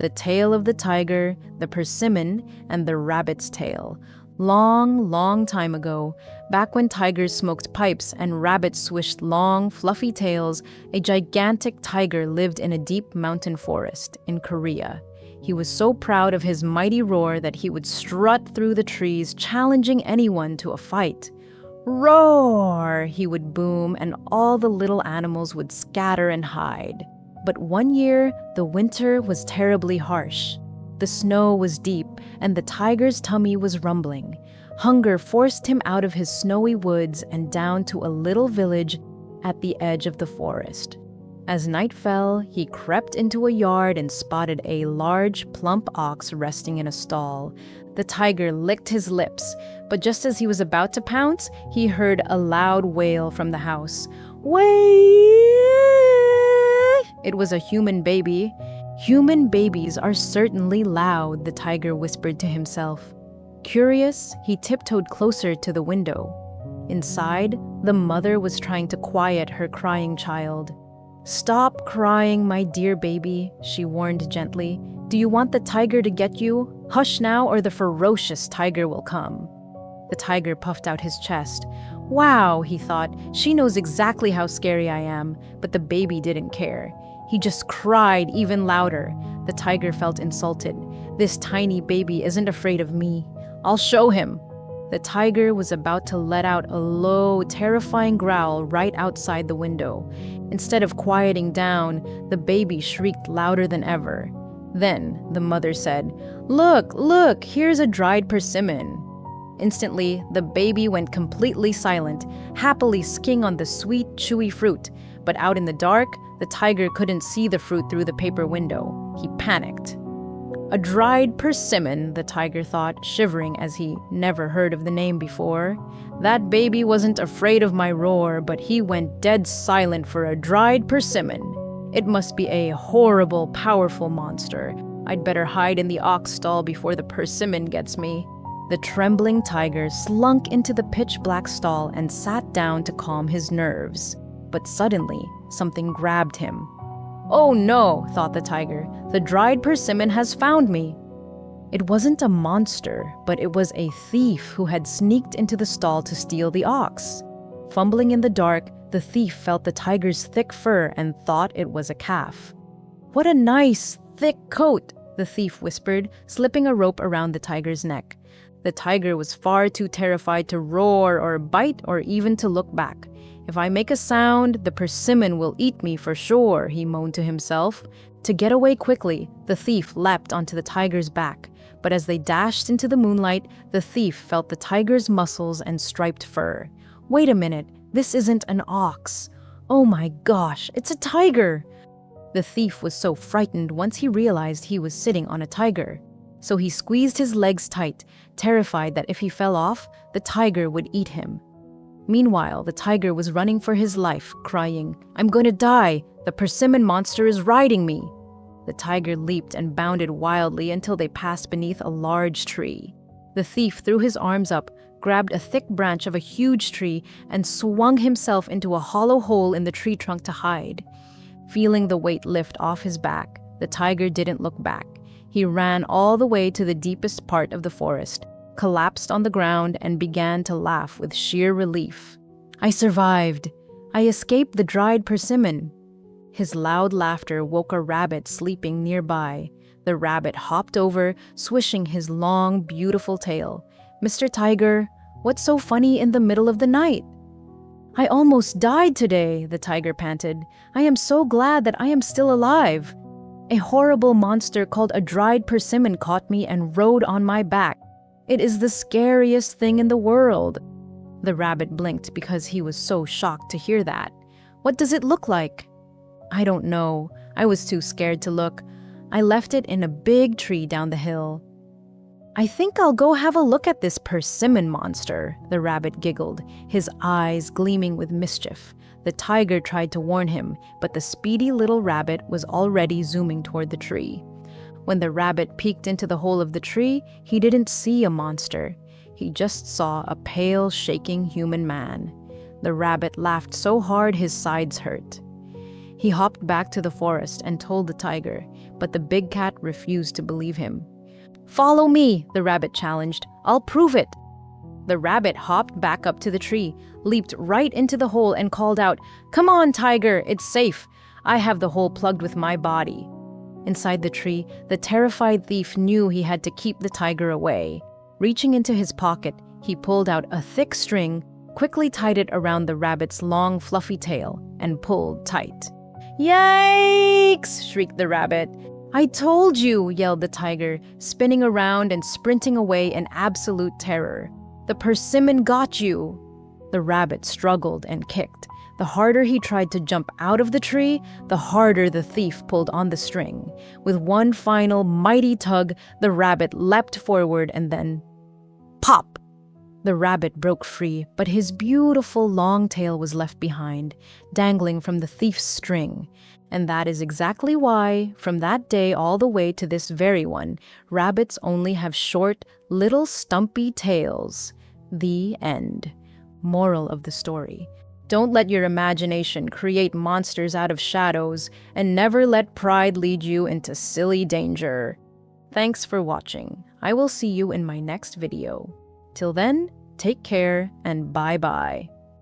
The Tale of the Tiger, the Persimmon, and the Rabbit's Tale. Long, long time ago, back when tigers smoked pipes and rabbits swished long, fluffy tails, a gigantic tiger lived in a deep mountain forest in Korea. He was so proud of his mighty roar that he would strut through the trees, challenging anyone to a fight. Roar! He would boom, and all the little animals would scatter and hide. But one year, the winter was terribly harsh. The snow was deep, and the tiger's tummy was rumbling. Hunger forced him out of his snowy woods and down to a little village at the edge of the forest. As night fell, he crept into a yard and spotted a large, plump ox resting in a stall. The tiger licked his lips, but just as he was about to pounce, he heard a loud wail from the house. Wait! It was a human baby. Human babies are certainly loud, the tiger whispered to himself. Curious, he tiptoed closer to the window. Inside, the mother was trying to quiet her crying child. Stop crying, my dear baby, she warned gently. Do you want the tiger to get you? Hush now, or the ferocious tiger will come. The tiger puffed out his chest. Wow, he thought, she knows exactly how scary I am, but the baby didn't care. He just cried even louder. The tiger felt insulted. This tiny baby isn't afraid of me. I'll show him. The tiger was about to let out a low, terrifying growl right outside the window. Instead of quieting down, the baby shrieked louder than ever. Then the mother said, Look, look, here's a dried persimmon. Instantly, the baby went completely silent, happily sking on the sweet, chewy fruit. But out in the dark, the tiger couldn't see the fruit through the paper window. He panicked. A dried persimmon, the tiger thought, shivering as he never heard of the name before. That baby wasn't afraid of my roar, but he went dead silent for a dried persimmon. It must be a horrible, powerful monster. I'd better hide in the ox stall before the persimmon gets me. The trembling tiger slunk into the pitch-black stall and sat down to calm his nerves. But suddenly, something grabbed him. Oh no, thought the tiger, the dried persimmon has found me. It wasn't a monster, but it was a thief who had sneaked into the stall to steal the ox. Fumbling in the dark, the thief felt the tiger's thick fur and thought it was a calf. What a nice, thick coat, the thief whispered, slipping a rope around the tiger's neck. The tiger was far too terrified to roar or bite or even to look back. If I make a sound, the persimmon will eat me for sure, he moaned to himself. To get away quickly, the thief leapt onto the tiger's back. But as they dashed into the moonlight, the thief felt the tiger's muscles and striped fur. Wait a minute, this isn't an ox. Oh my gosh, it's a tiger! The thief was so frightened once he realized he was sitting on a tiger. So he squeezed his legs tight, terrified that if he fell off, the tiger would eat him. Meanwhile, the tiger was running for his life, crying, I'm going to die! The Persimmon Monster is riding me! The tiger leaped and bounded wildly until they passed beneath a large tree. The thief threw his arms up, grabbed a thick branch of a huge tree, and swung himself into a hollow hole in the tree trunk to hide. Feeling the weight lift off his back, the tiger didn't look back. He ran all the way to the deepest part of the forest, collapsed on the ground, and began to laugh with sheer relief. I survived. I escaped the dried persimmon. His loud laughter woke a rabbit sleeping nearby. The rabbit hopped over, swishing his long, beautiful tail. Mr. Tiger, what's so funny in the middle of the night? I almost died today, the tiger panted. I am so glad that I am still alive. A horrible monster called a dried persimmon caught me and rode on my back. It is the scariest thing in the world. The rabbit blinked because he was so shocked to hear that. What does it look like? I don't know. I was too scared to look. I left it in a big tree down the hill. I think I'll go have a look at this persimmon monster, the rabbit giggled, his eyes gleaming with mischief. The tiger tried to warn him, but the speedy little rabbit was already zooming toward the tree. When the rabbit peeked into the hole of the tree, he didn't see a monster. He just saw a pale, shaking human man. The rabbit laughed so hard his sides hurt. He hopped back to the forest and told the tiger, but the big cat refused to believe him. "Follow me," the rabbit challenged. "I'll prove it." The rabbit hopped back up to the tree, leaped right into the hole, and called out, "Come on, tiger, it's safe. I have the hole plugged with my body." Inside the tree, the terrified thief knew he had to keep the tiger away. Reaching into his pocket, he pulled out a thick string, quickly tied it around the rabbit's long, fluffy tail, and pulled tight. "Yikes!" shrieked the rabbit. "I told you!" yelled the tiger, spinning around and sprinting away in absolute terror. "The persimmon got you!" The rabbit struggled and kicked. The harder he tried to jump out of the tree, the harder the thief pulled on the string. With one final mighty tug, the rabbit leapt forward and then pop! The rabbit broke free, but his beautiful long tail was left behind, dangling from the thief's string. And that is exactly why, from that day all the way to this very one, rabbits only have short, little stumpy tails. The end. Moral of the story: don't let your imagination create monsters out of shadows, and never let pride lead you into silly danger. Thanks for watching. I will see you in my next video. Till then, take care and bye-bye.